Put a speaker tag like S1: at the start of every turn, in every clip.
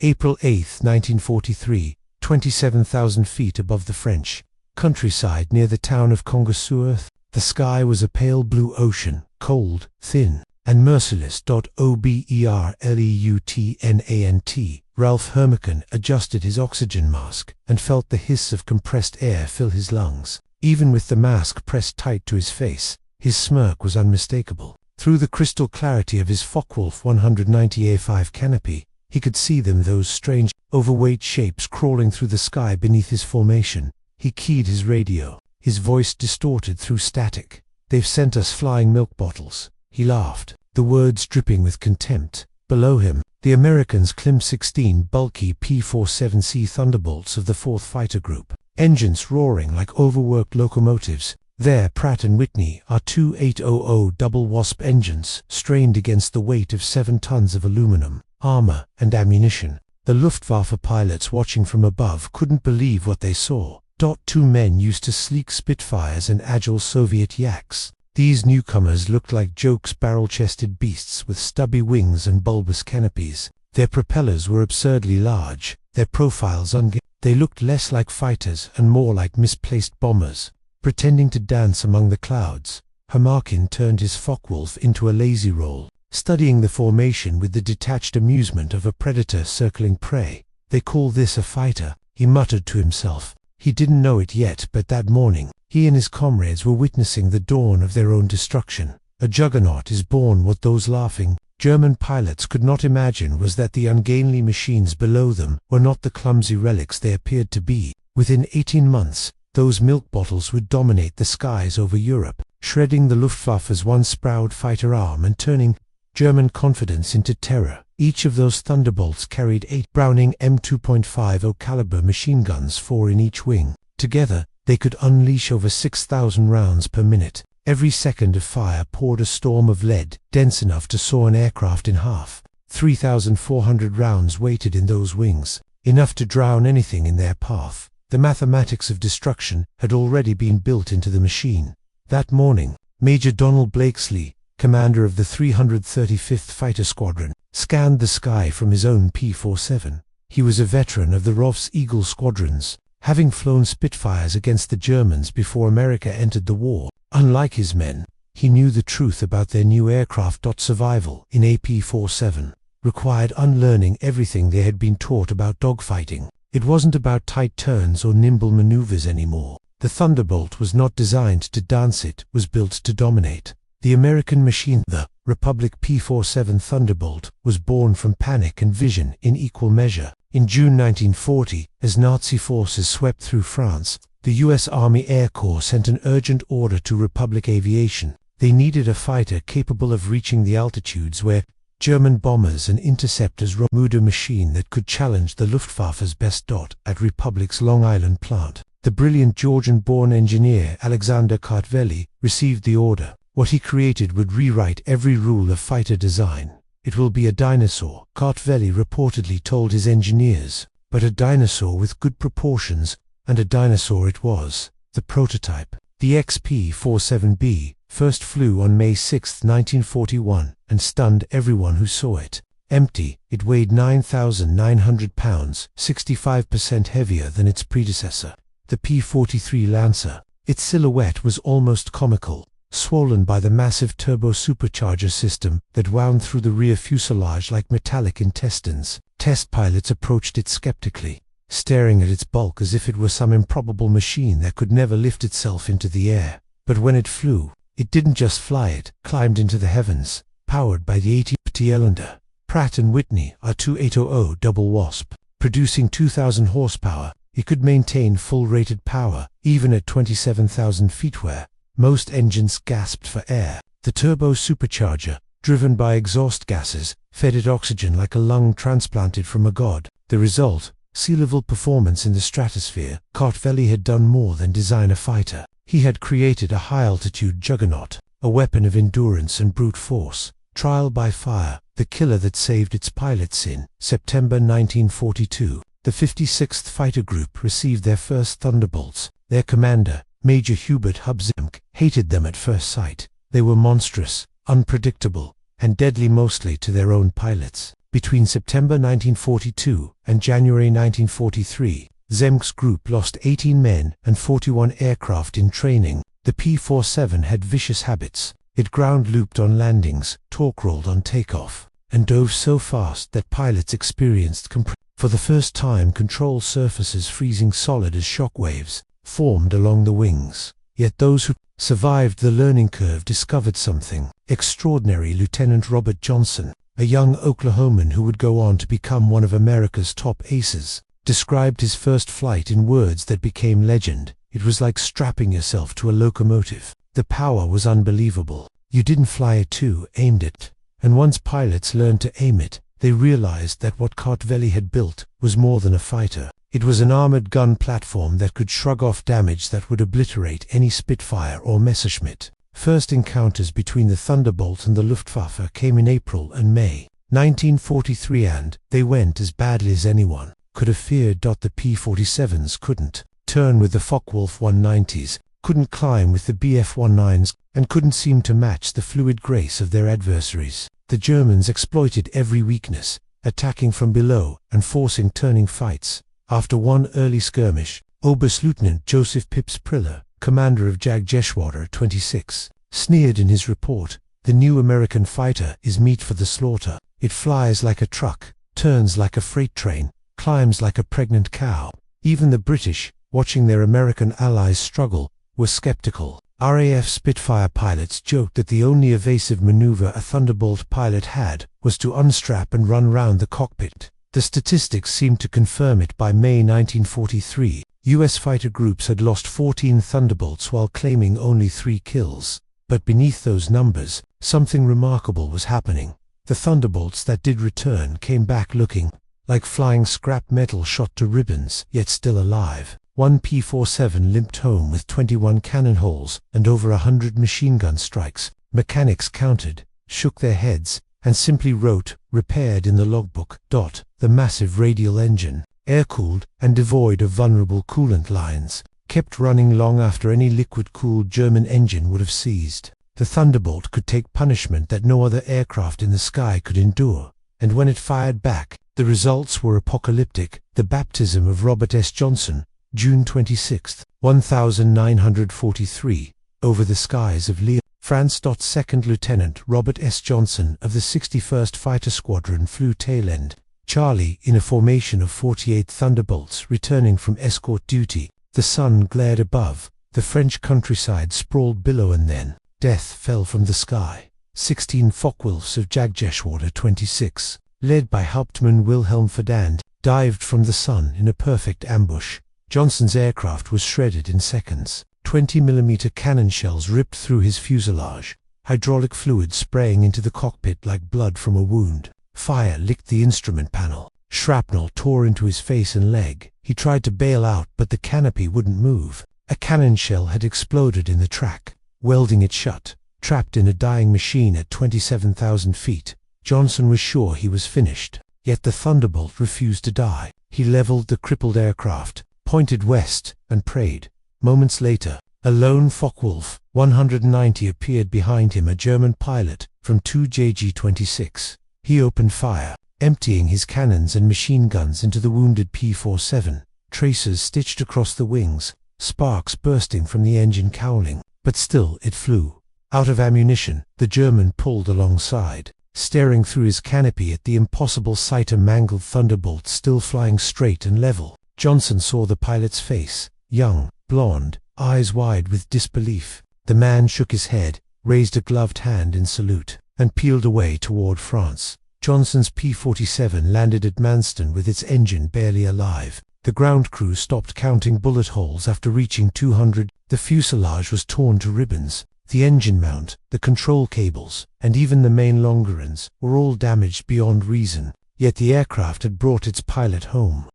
S1: April 8, 1943, 27,000 feet above the French countryside near the town of Congas-sur-Earth. The sky was a pale blue ocean, cold, thin, and merciless. Oberleutnant Ralph Hermican adjusted his oxygen mask and felt the hiss of compressed air fill his lungs. Even with the mask pressed tight to his face, his smirk was unmistakable. Through the crystal clarity of his Focke-Wulf 190A5 canopy, he could see them, those strange, overweight shapes crawling through the sky beneath his formation. He keyed his radio, his voice distorted through static. "They've sent us flying milk bottles," he laughed, the words dripping with contempt. Below him, the Americans climbed 16 bulky P-47C Thunderbolts of the 4th Fighter Group, engines roaring like overworked locomotives. Their Pratt & Whitney R2800 double Wasp engines strained against the weight of 7 tons of aluminum, armor, and ammunition. The Luftwaffe pilots watching from above couldn't believe what they saw. Two men used to sleek Spitfires and agile Soviet yaks. These newcomers looked like jokes, barrel-chested beasts with stubby wings and bulbous canopies. Their propellers were absurdly large, their profiles They looked less like fighters and more like misplaced bombers, pretending to dance among the clouds. Hermican turned his Focke-Wulf into a lazy roll, studying the formation with the detached amusement of a predator circling prey. "They call this a fighter," he muttered to himself. He didn't know it yet, but that morning, he and his comrades were witnessing the dawn of their own destruction. A juggernaut is born. What those laughing German pilots could not imagine was that the ungainly machines below them were not the clumsy relics they appeared to be. Within 18 months, those milk bottles would dominate the skies over Europe, shredding the Luftwaffe's once proud fighter arm and turning German confidence into terror. Each of those Thunderbolts carried 8 Browning M2.50 caliber machine guns, 4 in each wing. Together, they could unleash over 6,000 rounds per minute. Every second of fire poured a storm of lead, dense enough to saw an aircraft in half. 3,400 rounds waited in those wings, enough to drown anything in their path. The mathematics of destruction had already been built into the machine. That morning, Major Donald Blakesley, commander of the 335th Fighter Squadron, scanned the sky from his own P-47. He was a veteran of the ROF's Eagle squadrons, having flown Spitfires against the Germans before America entered the war. Unlike his men, he knew the truth about their new aircraft. Survival in a P-47 required unlearning everything they had been taught about dogfighting. It wasn't about tight turns or nimble maneuvers anymore. The Thunderbolt was not designed to dance, it was built to dominate. The American machine, the Republic P-47 Thunderbolt, was born from panic and vision in equal measure. In June 1940, as Nazi forces swept through France, the U.S. Army Air Corps sent an urgent order to Republic Aviation. They needed a fighter capable of reaching the altitudes where German bombers and interceptors roamed, a machine that could challenge the Luftwaffe's best. At Republic's Long Island plant, the brilliant Georgian-born engineer Alexander Kartveli received the order. What he created would rewrite every rule of fighter design. "It will be a dinosaur," Kartveli reportedly told his engineers, but a dinosaur with good proportions, and a dinosaur it was. The prototype, the XP-47B, first flew on May 6, 1941, and stunned everyone who saw it. Empty, it weighed 9,900 pounds, 65% heavier than its predecessor, the P-43 Lancer. Its silhouette was almost comical, swollen by the massive turbo-supercharger system that wound through the rear fuselage like metallic intestines. Test pilots approached it skeptically, staring at its bulk as if it were some improbable machine that could never lift itself into the air. But when it flew, it didn't just fly, it climbed into the heavens, powered by the 80 Ellender Pratt & Whitney R2800 double Wasp. Producing 2,000 horsepower, it could maintain full rated power, even at 27,000 feet where most engines gasped for air. The turbo-supercharger, driven by exhaust gases, fed it oxygen like a lung transplanted from a god. The result, sea-level performance in the stratosphere. Kartveli had done more than design a fighter. He had created a high-altitude juggernaut, a weapon of endurance and brute force. Trial by fire, the killer that saved its pilots. In September 1942, the 56th Fighter Group received their first Thunderbolts. Their commander, Major Hubert Hubzimk, hated them at first sight. They were monstrous, unpredictable, and deadly mostly to their own pilots. Between September 1942 and January 1943, Zemk's group lost 18 men and 41 aircraft in training. The P-47 had vicious habits. It ground-looped on landings, torque-rolled on takeoff, and dove so fast that pilots experienced for the first time control surfaces freezing solid as shock waves formed along the wings. Yet those who survived the learning curve discovered something extraordinary. Lieutenant Robert Johnson, a young Oklahoman who would go on to become one of America's top aces, described his first flight in words that became legend. It was like strapping yourself to a locomotive. The power was unbelievable. You didn't fly it, you aimed it. And once pilots learned to aim it, they realized that what Kartveli had built was more than a fighter. It was an armored gun platform that could shrug off damage that would obliterate any Spitfire or Messerschmitt. First encounters between the Thunderbolt and the Luftwaffe came in April and May 1943, and they went as badly as anyone could have feared. The P-47s couldn't turn with the Focke-Wulf 190s, couldn't climb with the Bf-19s, and couldn't seem to match the fluid grace of their adversaries. The Germans exploited every weakness, attacking from below and forcing turning fights. After one early skirmish, Oberstleutnant Joseph Pips Priller, commander of Jagdgeschwader 26, sneered in his report, "The new American fighter is meat for the slaughter. It flies like a truck, turns like a freight train, climbs like a pregnant cow." Even the British, watching their American allies struggle, were skeptical. RAF Spitfire pilots joked that the only evasive maneuver a Thunderbolt pilot had was to unstrap and run round the cockpit. The statistics seemed to confirm it. By May 1943, U.S. fighter groups had lost 14 Thunderbolts while claiming only 3 kills. But beneath those numbers, something remarkable was happening. The Thunderbolts that did return came back looking like flying scrap metal shot to ribbons, yet still alive. One P-47 limped home with 21 cannon holes and over 100 machine gun strikes. Mechanics counted, shook their heads, and simply wrote, "repaired" in the logbook. The massive radial engine, air-cooled and devoid of vulnerable coolant lines, kept running long after any liquid-cooled German engine would have seized. The Thunderbolt could take punishment that no other aircraft in the sky could endure, and when it fired back, the results were apocalyptic. The baptism of Robert S. Johnson, June 26, 1943, over the skies of Lyon, France. Second Lieutenant Robert S. Johnson of the 61st Fighter Squadron flew tail end Charlie in a formation of 48 Thunderbolts returning from escort duty. The sun glared above, the French countryside sprawled below, and then death fell from the sky. 16 Focke-Wulfs of Jagdgeschwader 26, led by Hauptmann Wilhelm Ferdinand, dived from the sun in a perfect ambush. Johnson's aircraft was shredded in seconds. 20mm cannon shells ripped through his fuselage, hydraulic fluid spraying into the cockpit like blood from a wound. Fire licked the instrument panel. Shrapnel tore into his face and leg. He tried to bail out, but the canopy wouldn't move. A cannon shell had exploded in the track, welding it shut. Trapped in a dying machine at 27,000 feet, Johnson was sure he was finished. Yet the Thunderbolt refused to die. He leveled the crippled aircraft, pointed west, and prayed. Moments later, a lone Focke-Wulf 190 appeared behind him, a German pilot from 2 JG-26. He opened fire, emptying his cannons and machine guns into the wounded P-47. Tracers stitched across the wings, sparks bursting from the engine cowling, but still it flew. Out of ammunition, the German pulled alongside, staring through his canopy at the impossible sight, a mangled Thunderbolt still flying straight and level. Johnson saw the pilot's face, young, blonde, eyes wide with disbelief. The man shook his head, raised a gloved hand in salute, and peeled away toward France. Johnson's P-47 landed at Manston with its engine barely alive. The ground crew stopped counting bullet holes after reaching 200. The fuselage was torn to ribbons. The engine mount, the control cables, and even the main longerons were all damaged beyond reason. Yet the aircraft had brought its pilot home.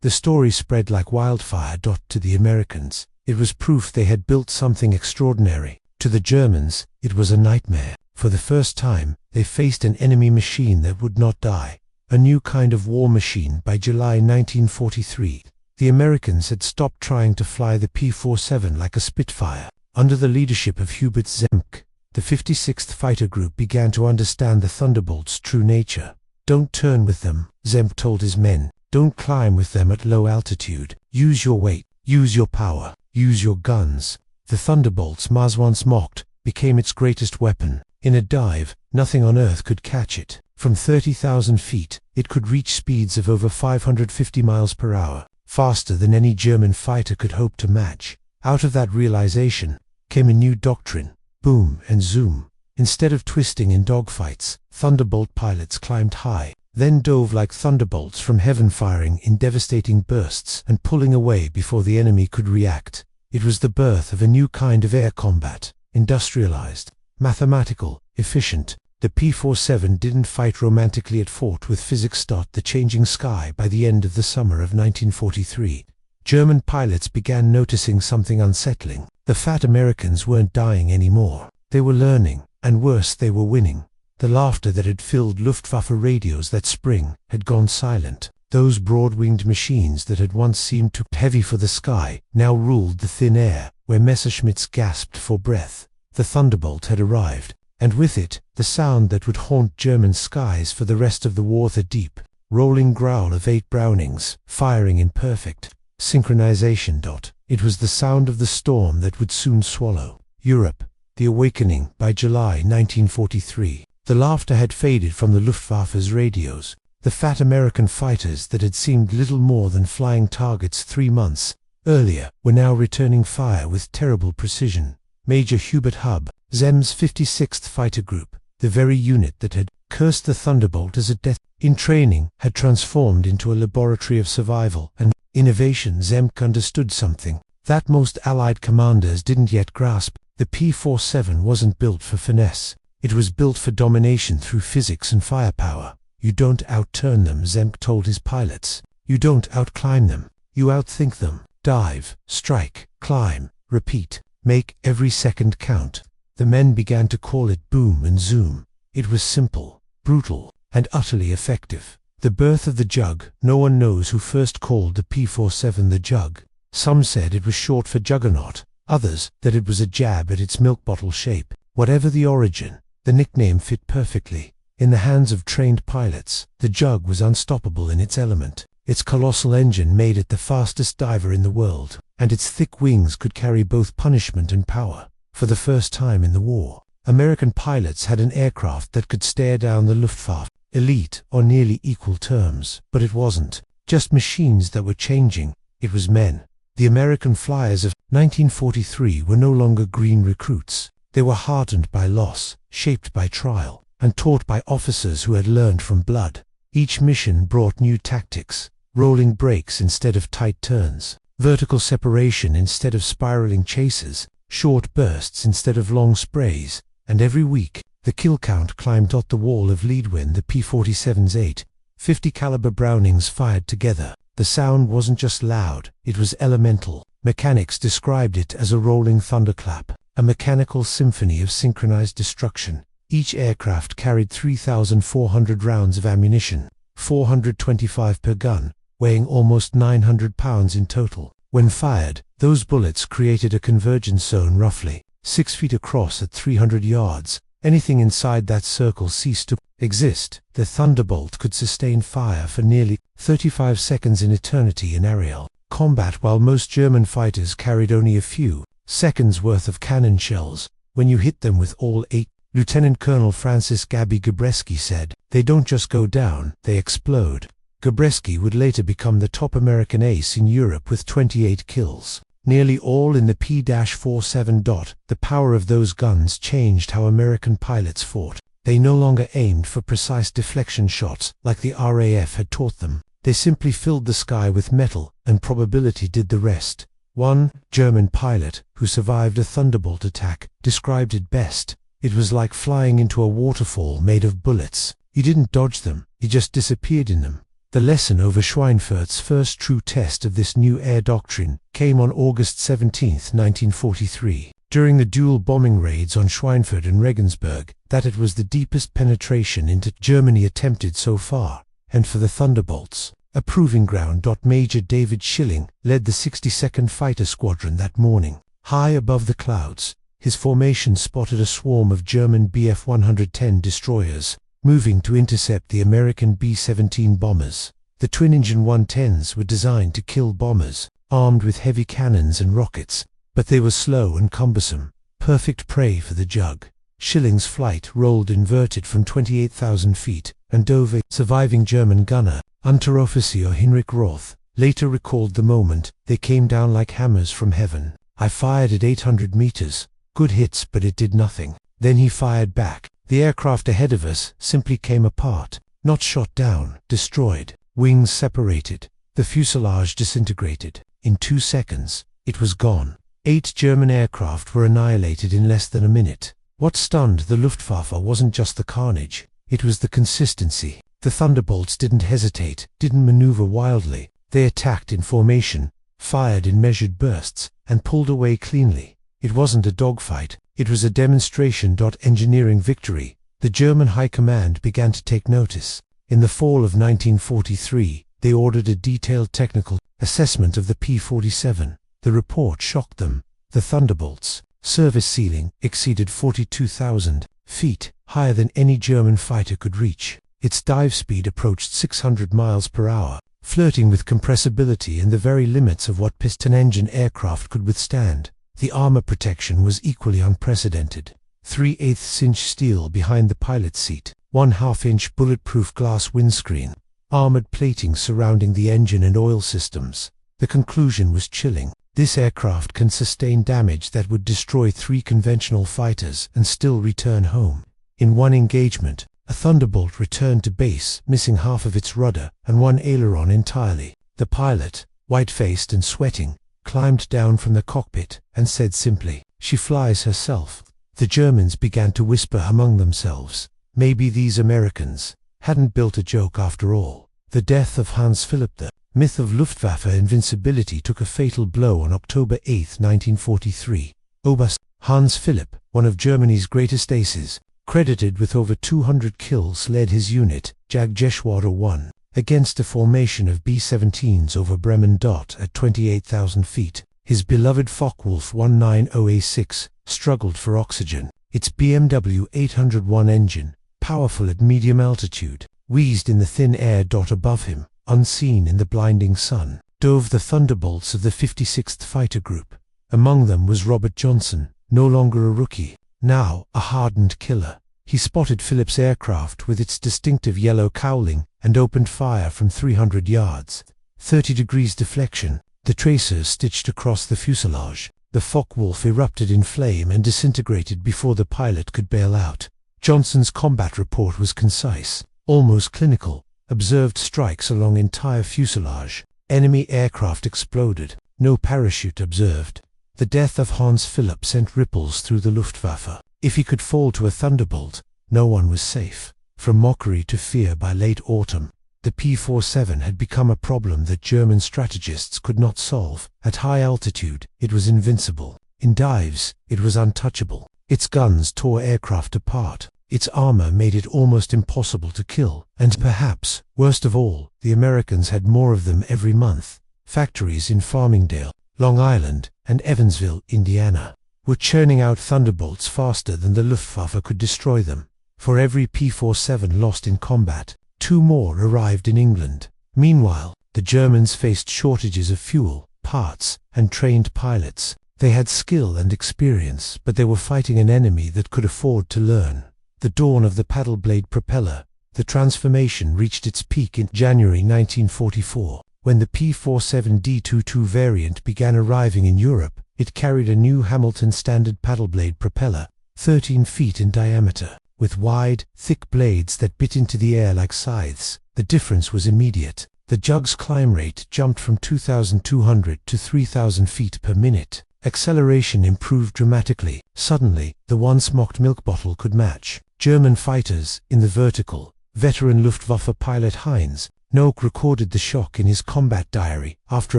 S1: The story spread like wildfire. To the Americans, it was proof they had built something extraordinary. To the Germans, it was a nightmare. For the first time, they faced an enemy machine that would not die. A new kind of war machine. By July 1943, the Americans had stopped trying to fly the P-47 like a Spitfire. Under the leadership of Hubert Zemk, the 56th Fighter Group began to understand the Thunderbolt's true nature. Don't turn with them, Zemp told his men. Don't climb with them at low altitude. Use your weight, use your power, use your guns. The Thunderbolts Mars once mocked became its greatest weapon. In a dive, nothing on Earth could catch it. From 30,000 feet, it could reach speeds of over 550 miles per hour, faster than any German fighter could hope to match. Out of that realization came a new doctrine: boom and zoom. Instead of twisting in dogfights, Thunderbolt pilots climbed high, then dove like thunderbolts from heaven, firing in devastating bursts and pulling away before the enemy could react. It was the birth of a new kind of air combat, industrialized, mathematical, efficient. The P-47 didn't fight romantically, it fought with physics. The changing sky. By the end of the summer of 1943, German pilots began noticing something unsettling. The fat Americans weren't dying anymore. They were learning, and worse, they were winning. The laughter that had filled Luftwaffe radios that spring had gone silent. Those broad-winged machines that had once seemed too heavy for the sky now ruled the thin air, where Messerschmitts gasped for breath. The Thunderbolt had arrived, and with it, the sound that would haunt German skies for the rest of the war: the deep, rolling growl of 8 Brownings, firing in perfect synchronization. It was the sound of the storm that would soon swallow Europe. The awakening. By July 1943, the laughter had faded from the Luftwaffe's radios. The fat American fighters that had seemed little more than flying targets 3 months earlier were now returning fire with terrible precision. Major Hubert Hubb, Zemm's 56th Fighter Group, the very unit that had cursed the Thunderbolt as a death in training, had transformed into a laboratory of survival and innovation. Zemk understood something that most Allied commanders didn't yet grasp. The P-47 wasn't built for finesse. It was built for domination through physics and firepower. You don't outturn them, Zemk told his pilots. You don't outclimb them. You outthink them. Dive, strike, climb, repeat. Make every second count. The men began to call it boom and zoom. It was simple, brutal, and utterly effective. The birth of the Jug. No one knows who first called the P-47 the Jug. Some said it was short for Juggernaut, others that it was a jab at its milk bottle shape. Whatever the origin, the nickname fit perfectly. In the hands of trained pilots, the Jug was unstoppable in its element. Its colossal engine made it the fastest diver in the world, and its thick wings could carry both punishment and power. For the first time in the war, American pilots had an aircraft that could stare down the Luftwaffe elite on nearly equal terms. But it wasn't just machines that were changing, it was men. The American flyers of 1943 were no longer green recruits. They were hardened by loss, shaped by trial, and taught by officers who had learned from blood. Each mission brought new tactics: rolling brakes instead of tight turns, vertical separation instead of spiraling chases, short bursts instead of long sprays, and every week the kill count climbed. The wall of lead when the P-47's 8.50 caliber Brownings fired together. The sound wasn't just loud, it was elemental. Mechanics described it as a rolling thunderclap, a mechanical symphony of synchronized destruction. Each aircraft carried 3,400 rounds of ammunition, 425 per gun, weighing almost 900 pounds in total. When fired, those bullets created a convergence zone roughly 6 feet across at 300 yards. Anything inside that circle ceased to exist. The Thunderbolt could sustain fire for nearly 35 seconds in eternity in aerial combat, while most German fighters carried only a few seconds worth of cannon shells. When you hit them with all 8, Lieutenant Colonel Francis Gaby Gabreski said, "They don't just go down, they explode." Gabreski would later become the top American ace in Europe with 28 kills, nearly all in the P-47. The power of those guns changed how American pilots fought. They no longer aimed for precise deflection shots like the RAF had taught them. They simply filled the sky with metal, and probability did the rest. One German pilot, who survived a Thunderbolt attack, described it best: "It was like flying into a waterfall made of bullets. You didn't dodge them, you just disappeared in them." The lesson over Schweinfurt's first true test of this new air doctrine came on August 17, 1943, during the dual bombing raids on Schweinfurt and Regensburg, that it was the deepest penetration into Germany attempted so far, and for the Thunderbolts, a proving ground. Major David Schilling led the 62nd Fighter Squadron that morning. High above the clouds, his formation spotted a swarm of German Bf-110 destroyers moving to intercept the American B-17 bombers. The twin-engine 110s were designed to kill bombers, armed with heavy cannons and rockets, but they were slow and cumbersome, perfect prey for the Jug. Schilling's flight rolled inverted from 28,000 feet, and dove. A surviving German gunner, Unteroffizier Heinrich Roth, later recalled the moment. They came down like hammers from heaven. I fired at 800 meters. Good hits, but it did nothing. Then he fired back. The aircraft ahead of us simply came apart. Not shot down, destroyed. Wings separated. The fuselage disintegrated. In 2 seconds, it was gone. 8 German aircraft were annihilated in less than a minute. What stunned the Luftwaffe wasn't just the carnage, it was the consistency. The Thunderbolts didn't hesitate, didn't maneuver wildly. They attacked in formation, fired in measured bursts, and pulled away cleanly. It wasn't a dogfight, it was a demonstration. Engineering victory. The German High Command began to take notice. In the fall of 1943, they ordered a detailed technical assessment of the P-47. The report shocked them. The Thunderbolt's service ceiling exceeded 42,000 feet, higher than any German fighter could reach. Its dive speed approached 600 miles per hour, flirting with compressibility and the very limits of what piston-engine aircraft could withstand. The armor protection was equally unprecedented. 3/8 inch steel behind the pilot's seat, 1/2 inch bulletproof glass windscreen, armored plating surrounding the engine and oil systems. The conclusion was chilling. This aircraft can sustain damage that would destroy 3 conventional fighters and still return home. In one engagement, a Thunderbolt returned to base, missing half of its rudder and one aileron entirely. The pilot, white-faced and sweating, climbed down from the cockpit and said simply, "She flies herself." The Germans began to whisper among themselves, maybe these Americans hadn't built a joke after all. The death of Hans Philipp, the myth of Luftwaffe invincibility, took a fatal blow on October 8, 1943. Oberst Hans Philipp, one of Germany's greatest aces, credited with over 200 kills, led his unit, Jagdgeschwader 1, against a formation of B-17s over Bremen. At 28,000 feet, his beloved Focke-Wulf 190A6 struggled for oxygen. Its BMW 801 engine, powerful at medium altitude, wheezed in the thin air. Above him, unseen in the blinding sun, dove the Thunderbolts of the 56th Fighter Group. Among them was Robert Johnson, no longer a rookie, now a hardened killer. He spotted Phillips' aircraft with its distinctive yellow cowling and opened fire from 300 yards. 30 degrees deflection, the tracers stitched across the fuselage. The Focke-Wulf erupted in flame and disintegrated before the pilot could bail out. Johnson's combat report was concise, almost clinical. Observed strikes along entire fuselage. Enemy aircraft exploded. No parachute observed. The death of Hans Philipp sent ripples through the Luftwaffe. If he could fall to a Thunderbolt, no one was safe. From mockery to fear by late autumn, the P-47 had become a problem that German strategists could not solve. At high altitude, it was invincible. In dives, it was untouchable. Its guns tore aircraft apart. Its armor made it almost impossible to kill. And perhaps, worst of all, the Americans had more of them every month. Factories in Farmingdale, Long Island, and Evansville, Indiana, were churning out Thunderbolts faster than the Luftwaffe could destroy them. For every P-47 lost in combat, 2 more arrived in England. Meanwhile, the Germans faced shortages of fuel, parts, and trained pilots. They had skill and experience, but they were fighting an enemy that could afford to learn. The dawn of the paddle blade propeller. The transformation reached its peak in January 1944. When the P-47 D-22 variant began arriving in Europe, it carried a new Hamilton standard paddle blade propeller, 13 feet in diameter, with wide, thick blades that bit into the air like scythes. The difference was immediate. The Jug's climb rate jumped from 2,200 to 3,000 feet per minute. Acceleration improved dramatically. Suddenly, the once mocked milk bottle could match. German fighters, in the vertical. Veteran Luftwaffe pilot Heinz Noack recorded the shock in his combat diary. After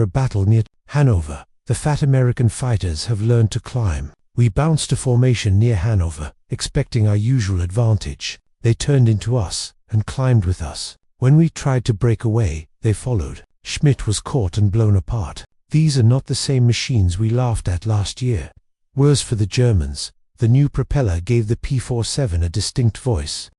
S1: a battle near Hanover, the fat American fighters have learned to climb. We bounced to formation near Hanover, expecting our usual advantage. They turned into us and climbed with us. When we tried to break away, they followed. Schmidt was caught and blown apart. These are not the same machines we laughed at last year. Worse for the Germans, the new propeller gave the P-47 a distinct voice.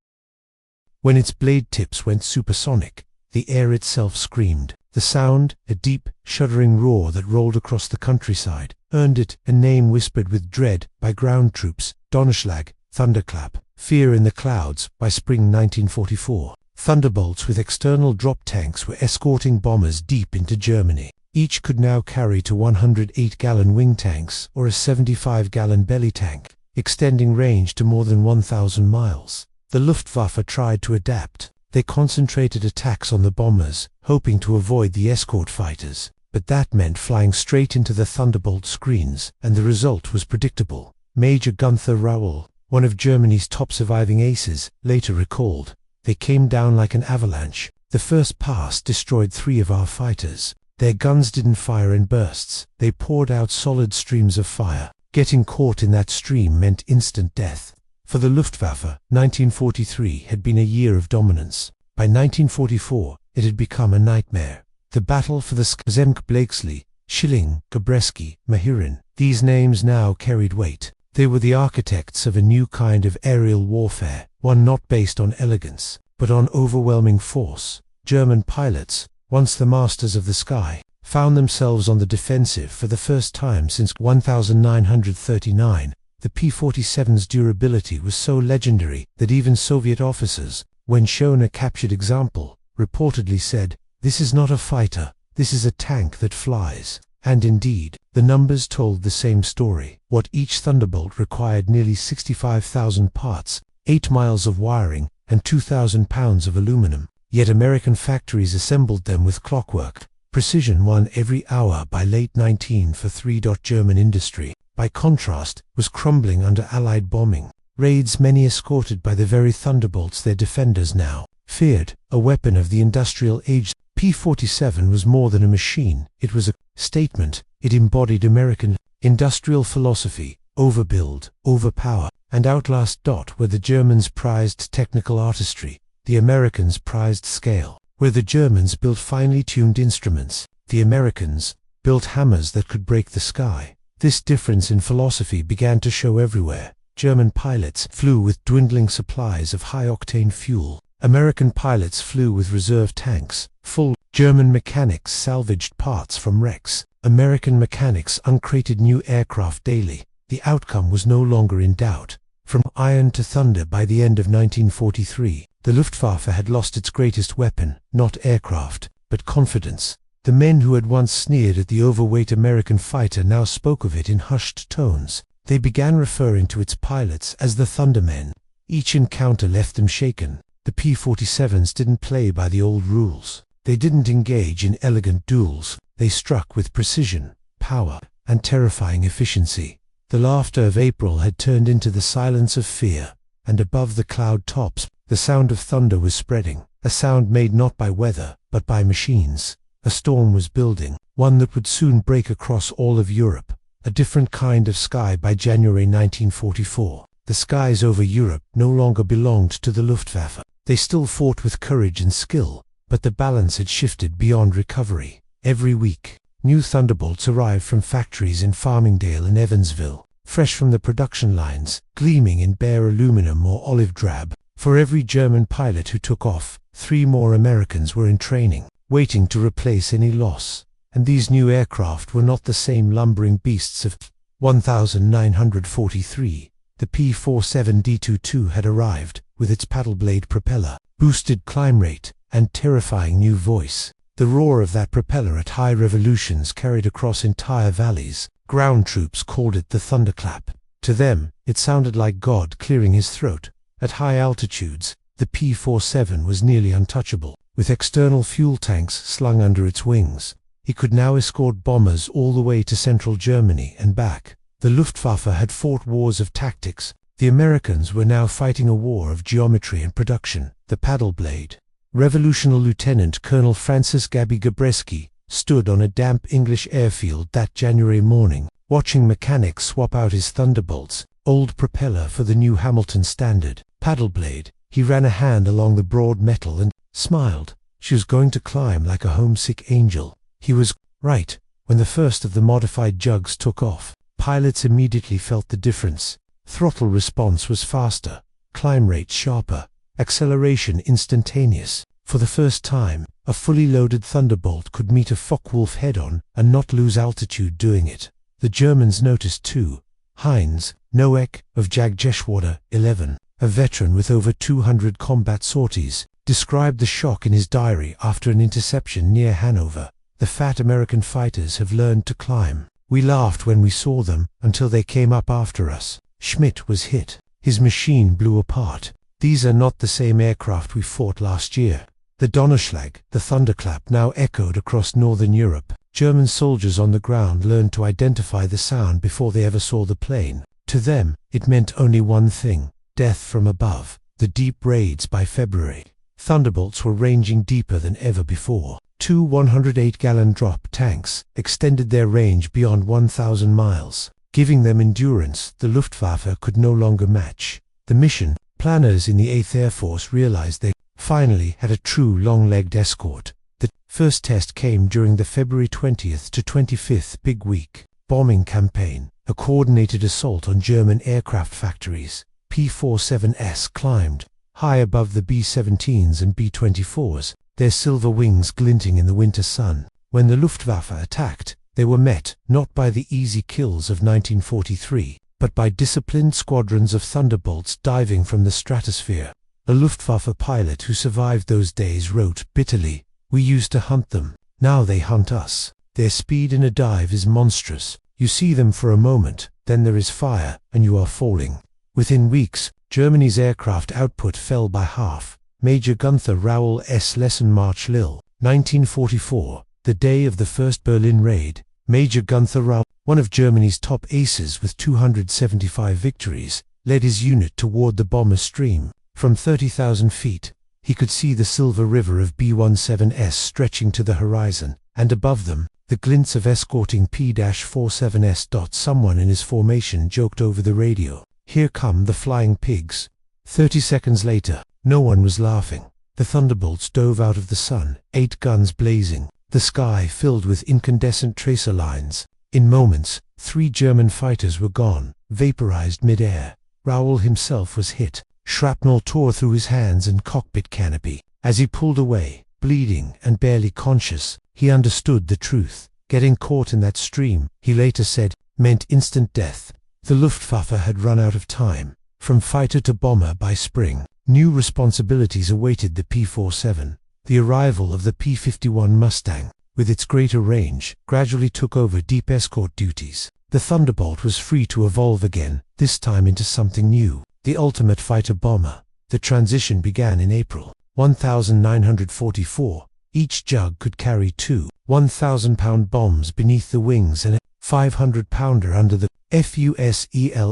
S1: When its blade tips went supersonic, the air itself screamed. The sound, a deep, shuddering roar that rolled across the countryside, earned it a name whispered with dread by ground troops: Donnerschlag, thunderclap, fear in the clouds. By spring 1944, Thunderbolts with external drop tanks were escorting bombers deep into Germany. Each could now carry to 108-gallon wing tanks or a 75-gallon belly tank, extending range to more than 1,000 miles. The Luftwaffe tried to adapt. They concentrated attacks on the bombers, hoping to avoid the escort fighters, but that meant flying straight into the Thunderbolt screens, and the result was predictable. Major Gunther Rauel, one of Germany's top surviving aces, later recalled, "They came down like an avalanche. The first pass destroyed 3 of our fighters. Their guns didn't fire in bursts, they poured out solid streams of fire. Getting caught in that stream meant instant death." For the Luftwaffe, 1943 had been a year of dominance. By 1944, it had become a nightmare. The battle for the Zemk Blakesley, Schilling, Gabreski, Mahirin, these names now carried weight. They were the architects of a new kind of aerial warfare, one not based on elegance, but on overwhelming force. German pilots, once the masters of the sky, found themselves on the defensive for the first time since 1939. The P-47's durability was so legendary that even Soviet officers, when shown a captured example, reportedly said, "This is not a fighter, this is a tank that flies." And indeed, the numbers told the same story. What each Thunderbolt required nearly 65,000 parts, 8 miles of wiring, and 2,000 pounds of aluminum. Yet American factories assembled them with clockwork. Precision won every hour by late 1943. German industry, by contrast, was crumbling under Allied bombing. Raids, many escorted by the very Thunderbolts their defenders now feared, a weapon of the industrial age. P-47 was more than a machine, it was a statement. It embodied American industrial philosophy: overbuild, overpower, and outlast. Where the Germans prized technical artistry, the Americans prized scale. Where the Germans built finely tuned instruments, the Americans built hammers that could break the sky. This difference in philosophy began to show everywhere. German pilots flew with dwindling supplies of high-octane fuel. American pilots flew with reserve tanks full. German mechanics salvaged parts from wrecks. American mechanics uncrated new aircraft daily. The outcome was no longer in doubt. From iron to thunder. By the end of 1943, the Luftwaffe had lost its greatest weapon, not aircraft, but confidence. The men who had once sneered at the overweight American fighter now spoke of it in hushed tones. They began referring to its pilots as the Thundermen. Each encounter left them shaken. The P-47s didn't play by the old rules. They didn't engage in elegant duels. They struck with precision, power, and terrifying efficiency. The laughter of April had turned into the silence of fear, and above the cloud tops, the sound of thunder was spreading, a sound made not by weather, but by machines. A storm was building, one that would soon break across all of Europe. A different kind of sky. By January 1944, the skies over Europe no longer belonged to the Luftwaffe. They still fought with courage and skill, but the balance had shifted beyond recovery. Every week, new Thunderbolts arrived from factories in Farmingdale and Evansville, fresh from the production lines, gleaming in bare aluminum or olive drab. For every German pilot who took off, 3 more Americans were in training, waiting to replace any loss. And these new aircraft were not the same lumbering beasts of 1943. The P-47D-22 had arrived, with its paddle blade propeller, boosted climb rate, and terrifying new voice. The roar of that propeller at high revolutions carried across entire valleys. Ground troops called it the thunderclap. To them, it sounded like God clearing his throat. At high altitudes, the P-47 was nearly untouchable. With external fuel tanks slung under its wings, it could now escort bombers all the way to central Germany and back. The Luftwaffe had fought wars of tactics. The Americans were now fighting a war of geometry and production. The paddle blade. Revolutionary Lieutenant Colonel Francis Gabby Gabreski stood on a damp English airfield that January morning, watching mechanics swap out his Thunderbolts, old propeller for the new Hamilton Standard paddle blade. He ran a hand along the broad metal and smiled. She was going to climb like a homesick angel. He was right. When the first of the modified jugs took off, pilots immediately felt the difference. Throttle response was faster, climb rate sharper, acceleration instantaneous. For the first time, a fully loaded Thunderbolt could meet a Focke-Wulf head-on and not lose altitude doing it. The Germans noticed too. Heinz Noeck of Jagdgeschwader 11, a veteran with over 200 combat sorties, described the shock in his diary after an interception near Hanover. "The fat American fighters have learned to climb. We laughed when we saw them until they came up after us." Schmidt was hit. His machine blew apart. "These are not the same aircraft we fought last year." The Donnerschlag, the thunderclap, now echoed across northern Europe. German soldiers on the ground learned to identify the sound before they ever saw the plane. To them, it meant only one thing: death from above. The deep raids by February. Thunderbolts were ranging deeper than ever before. Two 108-gallon drop tanks extended their range beyond 1,000 miles, giving them endurance the Luftwaffe could no longer match. The mission planners in the 8th Air Force realized they finally had a true long-legged escort. The first test came during the February 20th to 25th Big Week bombing campaign, a coordinated assault on German aircraft factories. P-47s climbed high above the B-17s and B-24s, their silver wings glinting in the winter sun. When the Luftwaffe attacked, they were met not by the easy kills of 1943, but by disciplined squadrons of Thunderbolts diving from the stratosphere. A Luftwaffe pilot who survived those days wrote bitterly, "We used to hunt them. Now they hunt us. Their speed in a dive is monstrous. You see them for a moment, then there is fire, and you are falling." Within weeks, Germany's aircraft output fell by half. Major Gunther Raoul S. Lesson March Lille, 1944, the day of the first Berlin raid. Major Gunther Raoul, one of Germany's top aces with 275 victories, led his unit toward the bomber stream. From 30,000 feet, he could see the silver river of B-17s stretching to the horizon, and above them, the glints of escorting P-47s. Someone in his formation joked over the radio, "Here come the flying pigs." 30 seconds later, no one was laughing. The Thunderbolts dove out of the sun, 8 guns blazing, the sky filled with incandescent tracer lines. In moments, 3 German fighters were gone, vaporized mid-air. Raoul himself was hit. Shrapnel tore through his hands and cockpit canopy. As he pulled away, bleeding and barely conscious, he understood the truth. Getting caught in that stream, he later said, meant instant death. The Luftwaffe had run out of time. From fighter to bomber by spring, new responsibilities awaited the P-47. The arrival of the P-51 Mustang, with its greater range, gradually took over deep escort duties. The Thunderbolt was free to evolve again, this time into something new. The ultimate fighter-bomber. The transition began in April 1944. Each Jug could carry 2 1,000-pound bombs beneath the wings and a 500-pounder under the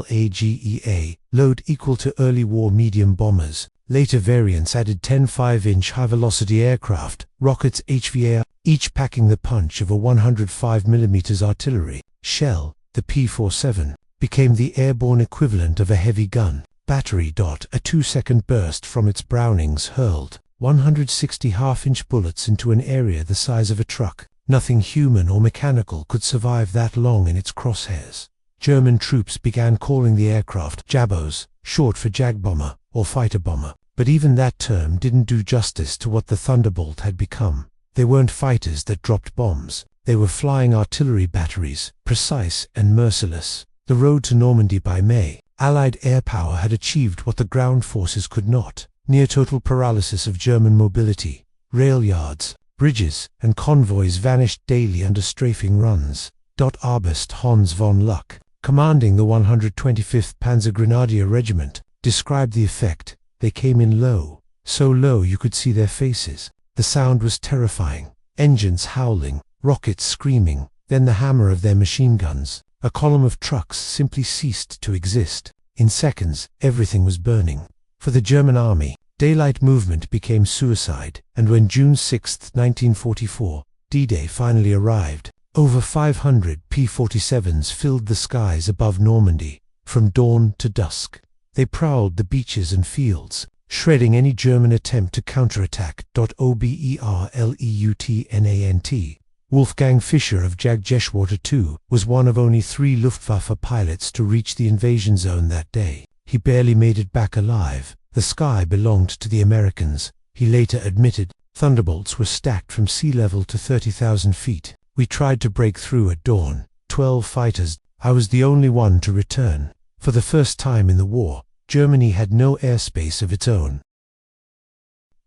S1: FUSELAGEA, load equal to early war medium bombers. Later variants added 10 5-inch high-velocity aircraft, rockets HVA, each packing the punch of a 105mm artillery shell. The P-47 became the airborne equivalent of a heavy gun battery. A 2-second burst from its Brownings hurled 160 half-inch bullets into an area the size of a truck. Nothing human or mechanical could survive that long in its crosshairs. German troops began calling the aircraft Jabos, short for Jagbomber or fighter bomber. But even that term didn't do justice to what the Thunderbolt had become. They weren't fighters that dropped bombs. They were flying artillery batteries, precise and merciless. The road to Normandy by May, Allied air power had achieved what the ground forces could not: near total paralysis of German mobility. Rail yards, bridges, and convoys vanished daily under strafing runs. Arborist Hans von Luck, commanding the 125th Panzergrenadier Regiment, described the effect. They came in low, so low you could see their faces. The sound was terrifying. Engines howling, rockets screaming, then the hammer of their machine guns. A column of trucks simply ceased to exist. In seconds, everything was burning. For the German army, daylight movement became suicide, and when June 6, 1944, D-Day finally arrived, over 500 P-47s filled the skies above Normandy, from dawn to dusk. They prowled the beaches and fields, shredding any German attempt to counterattack. Oberleutnant Wolfgang Fischer of Jagdgeschwader II was one of only 3 Luftwaffe pilots to reach the invasion zone that day. He barely made it back alive. The sky belonged to the Americans, he later admitted. Thunderbolts were stacked from sea level to 30,000 feet. We tried to break through at dawn. 12 fighters. I was the only one to return. For the first time in the war, Germany had no airspace of its own.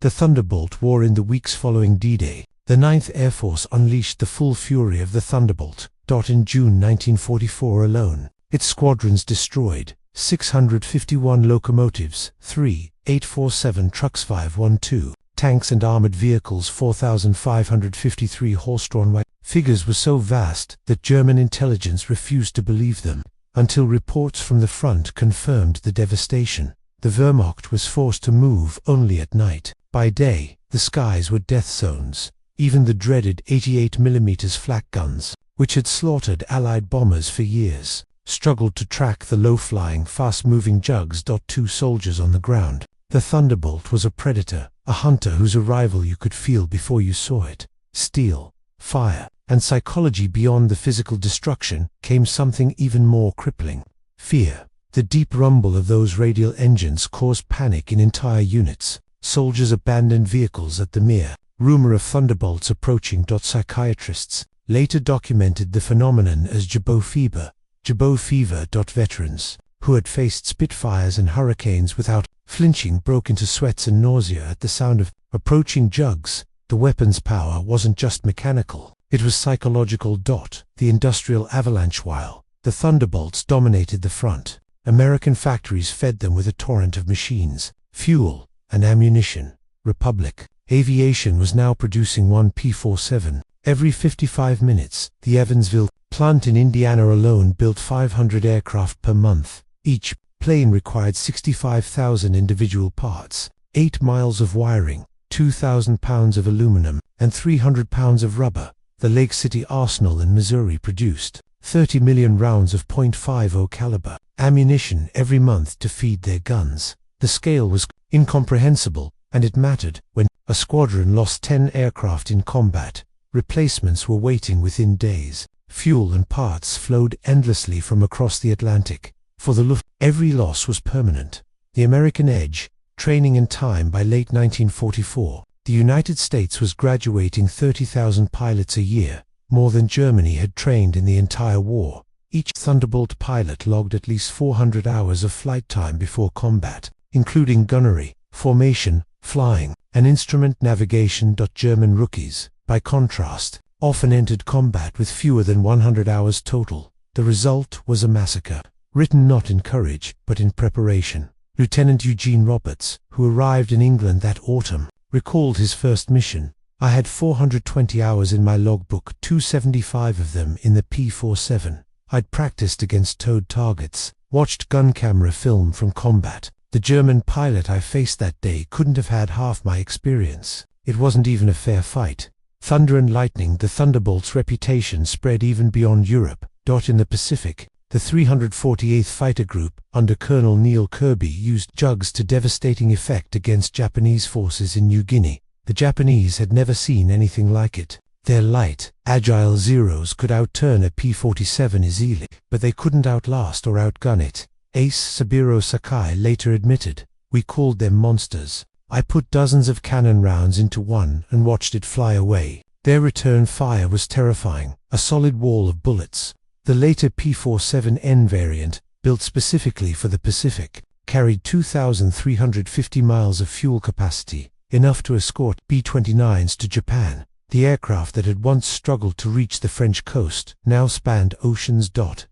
S1: The Thunderbolt wore in the weeks following D-Day. The 9th Air Force unleashed the full fury of the Thunderbolt. In June 1944 alone, its squadrons destroyed 651 locomotives, 3 847 trucks, 512 tanks and armored vehicles, 4,553 horse-drawn. Figures were so vast that German intelligence refused to believe them, until reports from the front confirmed the devastation. The Wehrmacht was forced to move only at night. By day, the skies were death zones. Even the dreaded 88mm flak guns, which had slaughtered Allied bombers for years, struggled to track the low-flying, fast-moving Jugs. 2 soldiers on the ground. The Thunderbolt was a predator, a hunter whose arrival you could feel before you saw it. Steel, fire, and psychology. Beyond the physical destruction came something even more crippling: fear. The deep rumble of those radial engines caused panic in entire units. Soldiers abandoned vehicles at the mere rumor of Thunderbolts approaching. Psychiatrists later documented the phenomenon as Jabo fever. Jabo fever. Veterans who had faced Spitfires and Hurricanes without flinching broke into sweats and nausea at the sound of approaching Jugs. The weapon's power wasn't just mechanical, it was psychological. The industrial avalanche. While the Thunderbolts dominated the front, American factories fed them with a torrent of machines, fuel, and ammunition. Republic Aviation was now producing one P-47 every 55 minutes. The Evansville plant in Indiana alone built 500 aircraft per month. Each plane required 65,000 individual parts, 8 miles of wiring, 2,000 pounds of aluminum, and 300 pounds of rubber. The Lake City Arsenal in Missouri produced 30 million rounds of .50 caliber ammunition every month to feed their guns. The scale was incomprehensible, and it mattered. When a squadron lost 10 aircraft in combat, replacements were waiting within days. Fuel and parts flowed endlessly from across the Atlantic. For the Luftwaffe, every loss was permanent. The American edge, training in time. By late 1944, the United States was graduating 30,000 pilots a year, more than Germany had trained in the entire war. Each Thunderbolt pilot logged at least 400 hours of flight time before combat, including gunnery, formation, flying, and instrument navigation. German rookies, by contrast, often entered combat with fewer than 100 hours total. The result was a massacre, written not in courage, but in preparation. Lieutenant Eugene Roberts, who arrived in England that autumn, recalled his first mission. I had 420 hours in my logbook, 275 of them in the P-47. I'd practiced against towed targets, watched gun camera film from combat. The German pilot I faced that day couldn't have had half my experience. It wasn't even a fair fight. Thunder and lightning. The Thunderbolt's reputation spread even beyond Europe. In the Pacific, the 348th Fighter Group, under Colonel Neil Kirby, used Jugs to devastating effect against Japanese forces in New Guinea. The Japanese had never seen anything like it. Their light, agile Zeros could outturn a P-47 easily, but they couldn't outlast or outgun it. Ace Saburo Sakai later admitted, "We called them monsters. I put dozens of cannon rounds into one and watched it fly away. Their return fire was terrifying, a solid wall of bullets." The later P-47N variant, built specifically for the Pacific, carried 2,350 miles of fuel capacity, enough to escort B-29s to Japan. The aircraft that had once struggled to reach the French coast now spanned oceans. DONNERS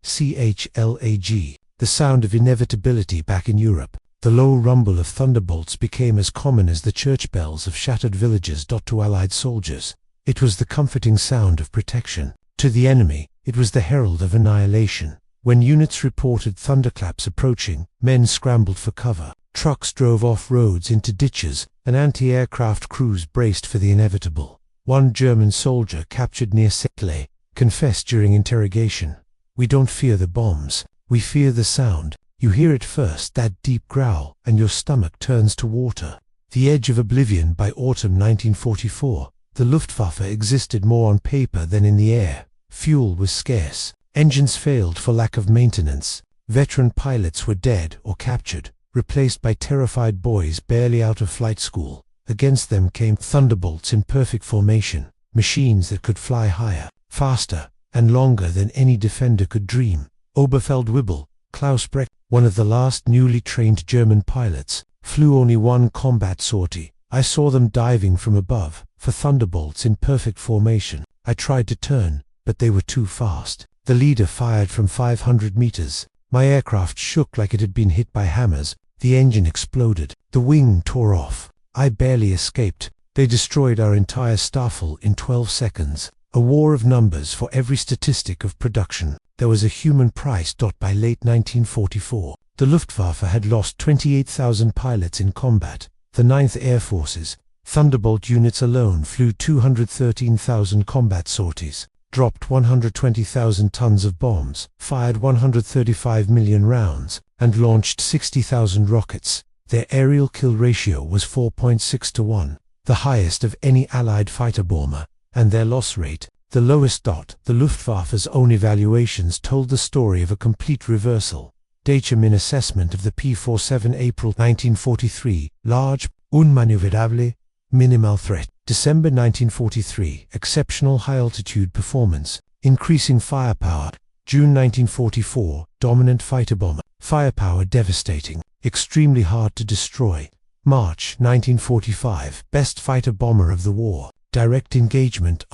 S1: CHLAG. The sound of inevitability back in Europe. The low rumble of Thunderbolts became as common as the church bells of shattered villages. To Allied soldiers, it was the comforting sound of protection. To the enemy, it was the herald of annihilation. When units reported thunderclaps approaching, men scrambled for cover. Trucks drove off roads into ditches, and anti-aircraft crews braced for the inevitable. One German soldier captured near Sekle confessed during interrogation, "We don't fear the bombs, we fear the sound. You hear it first, that deep growl, and your stomach turns to water." The edge of oblivion. By autumn 1944, the Luftwaffe existed more on paper than in the air. Fuel was scarce, engines failed for lack of maintenance, Veteran pilots were dead or captured, replaced by terrified boys barely out of flight school. Against them came Thunderbolts in perfect formation, machines that could fly higher, faster, and longer than any defender could dream. Oberfeldwebel Klaus Breck, one of the last newly trained German pilots, flew only one combat sortie. I saw them diving from above, for Thunderbolts in perfect formation. I tried to turn, but they were too fast. The leader fired from 500 meters. My aircraft shook like it had been hit by hammers. The engine exploded. The wing tore off. I barely escaped. They destroyed our entire staffel in 12 seconds. A war of numbers for every statistic of production. There was a human price. By late 1944, the Luftwaffe had lost 28,000 pilots in combat. The 9th Air Force's Thunderbolt units alone flew 213,000 combat sorties, dropped 120,000 tons of bombs, fired 135 million rounds, and launched 60,000 rockets. Their aerial kill ratio was 4.6 to 1, the highest of any Allied fighter bomber, and their loss rate, the lowest. The Luftwaffe's own evaluations told the story of a complete reversal. Min assessment of the P-47 April 1943, large, unmaneuverable, minimal threat. December 1943, exceptional high-altitude performance, increasing firepower. June 1944, dominant fighter bomber, firepower devastating, extremely hard to destroy. March 1945, best fighter bomber of the war, direct engagement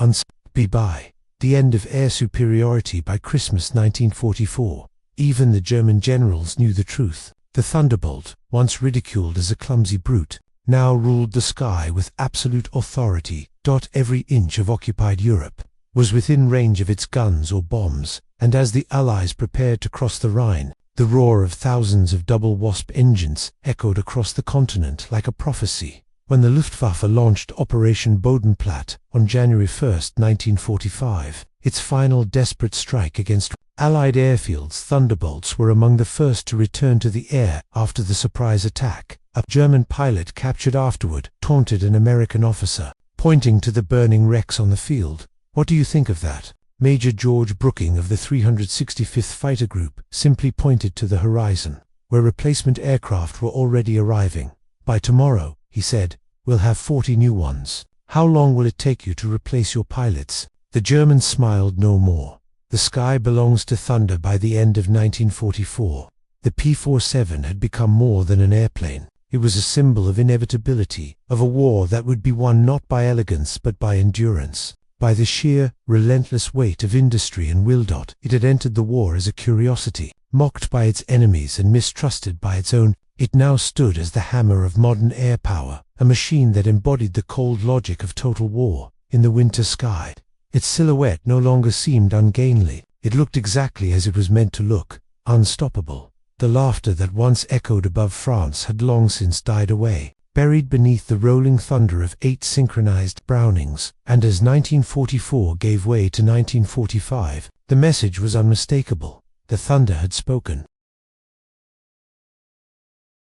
S1: by the end of air superiority. By Christmas 1944, even the German generals knew the truth. The Thunderbolt, once ridiculed as a clumsy brute, now ruled the sky with absolute authority. Every inch of occupied Europe was within range of its guns or bombs, and as the Allies prepared to cross the Rhine, the roar of thousands of double Wasp engines echoed across the continent like a prophecy. When the Luftwaffe launched Operation Bodenplatte on January 1, 1945, its final desperate strike against Allied airfields, Thunderbolts were among the first to return to the air after the surprise attack. A German pilot captured afterward taunted an American officer, pointing to the burning wrecks on the field. "What do you think of that?" Major George Brooking of the 365th Fighter Group simply pointed to the horizon, where replacement aircraft were already arriving. "By tomorrow," he said, "we'll have 40 new ones. How long will it take you to replace your pilots?" The Germans smiled no more. The sky belongs to thunder. By the end of 1944, the P-47 had become more than an airplane. It was a symbol of inevitability, of a war that would be won not by elegance but by endurance, by the sheer, relentless weight of industry and will. It had entered the war as a curiosity, mocked by its enemies and mistrusted by its own. It now stood as the hammer of modern air power, a machine that embodied the cold logic of total war. In the winter sky, its silhouette no longer seemed ungainly. It looked exactly as it was meant to look, unstoppable. The laughter that once echoed above France had long since died away, buried beneath the rolling thunder of 8 synchronized Brownings. And as 1944 gave way to 1945, the message was unmistakable. The thunder had spoken.